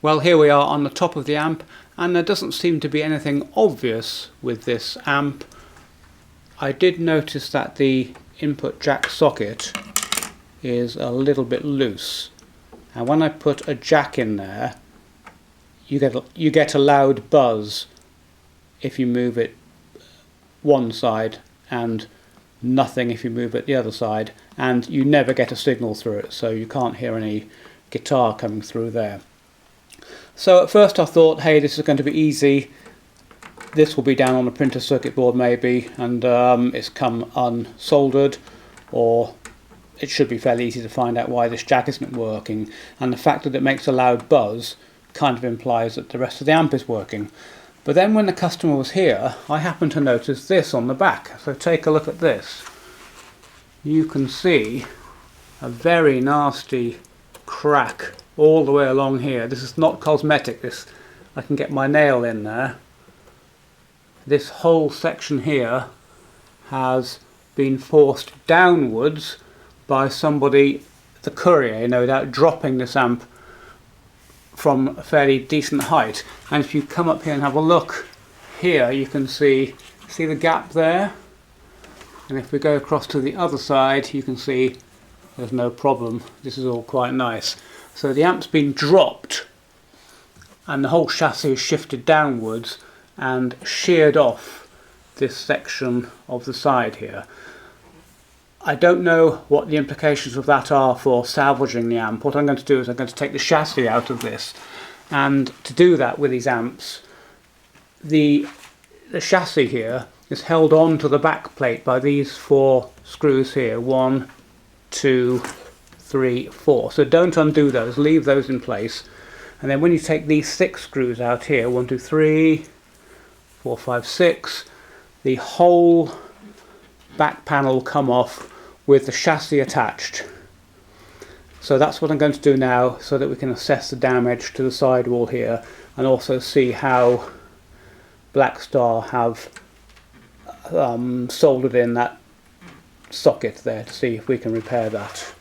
Well, here we are on the top of the amp, and there doesn't seem to be anything obvious with this amp. I did notice that the input jack socket is a little bit loose, and when I put a jack in there, you get a loud buzz if you move it one side and nothing if you move it the other side, and you never get a signal through it, so you can't hear any guitar coming through there. So at first I thought, hey, this is going to be easy, this will be down on a printer circuit board maybe, and it's come unsoldered, or it should be fairly easy to find out why this jack isn't working, and the fact that it makes a loud buzz kind of implies that the rest of the amp is working. But then when the customer was here, I happened to notice this on the back. So take a look at this. You can see a very nasty crack all the way along here. This is not cosmetic. This, I can get my nail in there. This whole section here has been forced downwards by somebody, the courier, no doubt, dropping this amp from a fairly decent height. And if you come up here and have a look here, you can see the gap there, and if we go across to the other side, you can see there's no problem. This is all quite nice. So the amp's been dropped and the whole chassis is shifted downwards and sheared off this section of the side here. I don't know what the implications of that are for salvaging the amp. What I'm going to do is I'm going to take the chassis out of this, and to do that with these amps, the chassis here is held on to the back plate by these 4 screws here. 1, 2, 3, 4. So don't undo those, leave those in place. And then when you take these 6 screws out here, 1, 2, 3, 4, 5, 6, the whole back panel will come off with the chassis attached. So that's what I'm going to do now, so that we can assess the damage to the sidewall here and also see how Blackstar have soldered in that socket there to see if we can repair that.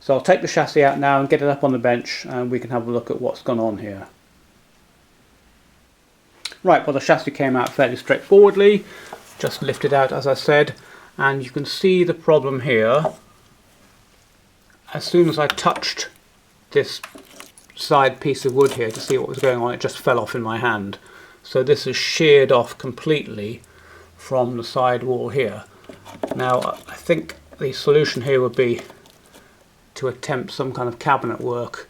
So I'll take the chassis out now and get it up on the bench, and we can have a look at what's gone on here. Right, well, the chassis came out fairly straightforwardly, just lifted out as I said, and you can see the problem here. As soon as I touched this side piece of wood here to see what was going on, it just fell off in my hand. So this is sheared off completely from the side wall here. Now I think the solution here would be to attempt some kind of cabinet work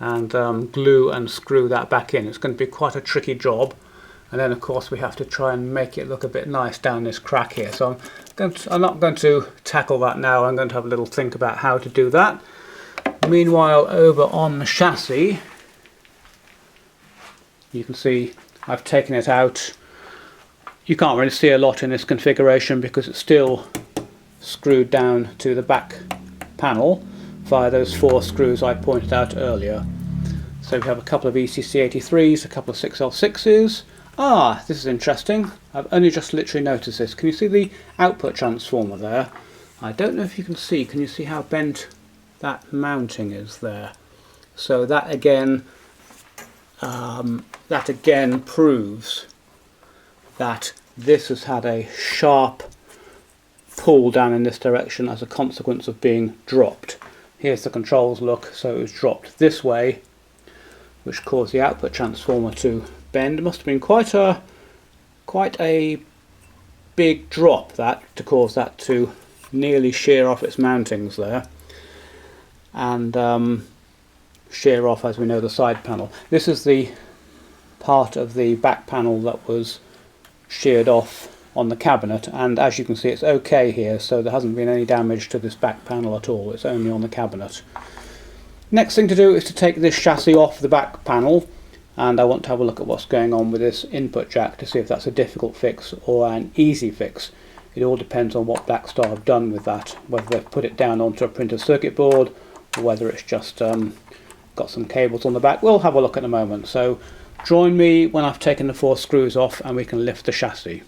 and glue and screw that back in. It's going to be quite a tricky job, and then of course we have to try and make it look a bit nice down this crack here. So I'm not going to tackle that now. I'm going to have a little think about how to do that. Meanwhile, over on the chassis, you can see I've taken it out. You can't really see a lot in this configuration because it's still screwed down to the back panel via those 4 screws I pointed out earlier. So we have a couple of ECC83s, a couple of 6L6s. Ah, this is interesting. I've only just literally noticed this. Can you see the output transformer there? I don't know if you can see. Can you see how bent that mounting is there? So that again proves that this has had a sharp pull down in this direction as a consequence of being dropped. Here's the controls look, so it was dropped this way, which caused the output transformer to bend. It must have been quite a big drop that to cause that to nearly shear off its mountings there, and shear off, as we know, the side panel. This is the part of the back panel that was sheared off on the cabinet, and as you can see it's okay here, so there hasn't been any damage to this back panel at all. It's only on the cabinet. Next thing to do is to take this chassis off the back panel, and I want to have a look at what's going on with this input jack to see if that's a difficult fix or an easy fix. It all depends on what Blackstar have done with that, whether they've put it down onto a printed circuit board or whether it's just got some cables on the back. We'll have a look in a moment. So join me when I've taken the 4 screws off and we can lift the chassis.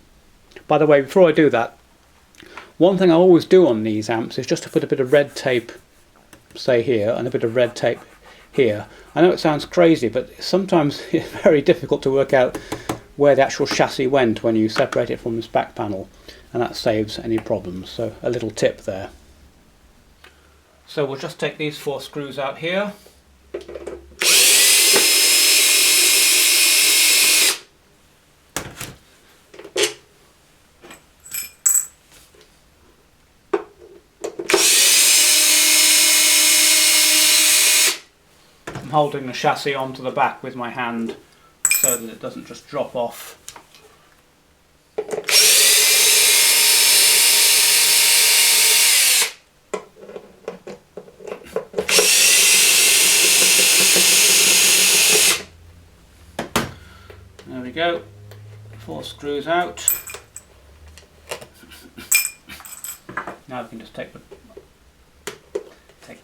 By the way, before I do that, one thing I always do on these amps is just to put a bit of red tape, say here, and a bit of red tape here. I know it sounds crazy, but sometimes it's very difficult to work out where the actual chassis went when you separate it from this back panel, and that saves any problems. So a little tip there. So we'll just take these 4 screws out here. I'm holding the chassis onto the back with my hand so that it doesn't just drop off. There we go, 4 screws out. Now we can just take the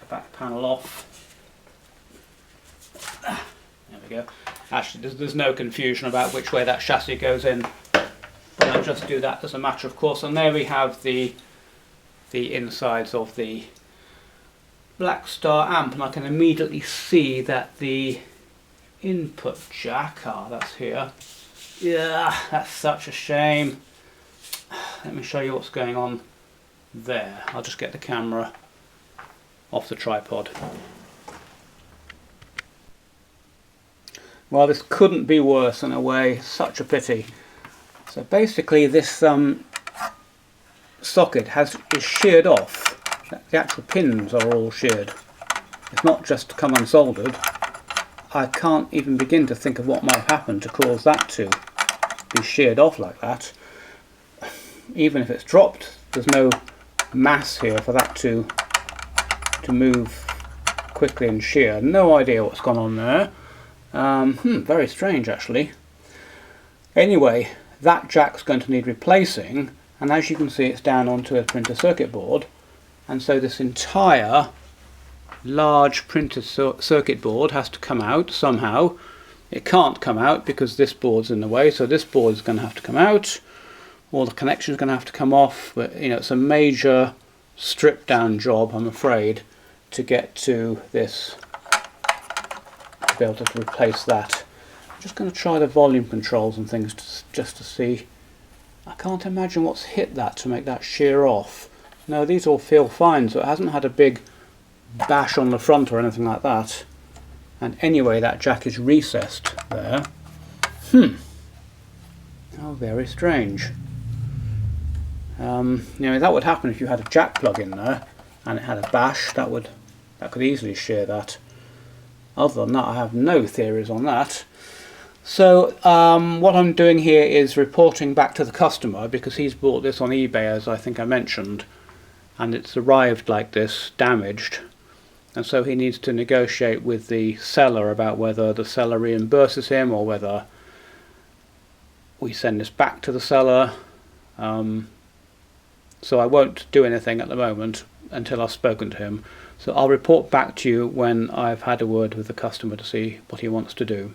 back panel off. There we go. Actually, there's no confusion about which way that chassis goes in, but I'll just do that as a matter of course. And there we have the insides of the Blackstar amp, and I can immediately see that the input jack, that's here. Yeah, that's such a shame. Let me show you what's going on there. I'll just get the camera off the tripod. Well, this couldn't be worse in a way, such a pity. So basically this socket is sheared off. The actual pins are all sheared. It's not just come unsoldered. I can't even begin to think of what might happen to cause that to be sheared off like that. Even if it's dropped, there's no mass here for that to move quickly and shear. No idea what's gone on there. Very strange actually. Anyway, that jack's going to need replacing, and as you can see it's down onto a printed circuit board, and so this entire large printed circuit board has to come out somehow. It can't come out because this board's in the way, so this board is going to have to come out. All the connections are going to have to come off, but you know, it's a major stripped down job, I'm afraid, to get to this, to be able to replace that. I'm just going to try the volume controls and things just to see. I can't imagine what's hit that to make that shear off. No, these all feel fine, so it hasn't had a big bash on the front or anything like that. And anyway, that jack is recessed there. Oh, very strange. You know, that would happen if you had a jack plug in there and it had a bash. That could easily shear that. Other than that, I have no theories on that. So what I'm doing here is reporting back to the customer, because he's bought this on eBay, as I think I mentioned, and it's arrived like this, damaged, and so he needs to negotiate with the seller about whether the seller reimburses him or whether we send this back to the seller. So I won't do anything at the moment until I've spoken to him. So I'll report back to you when I've had a word with the customer to see what he wants to do.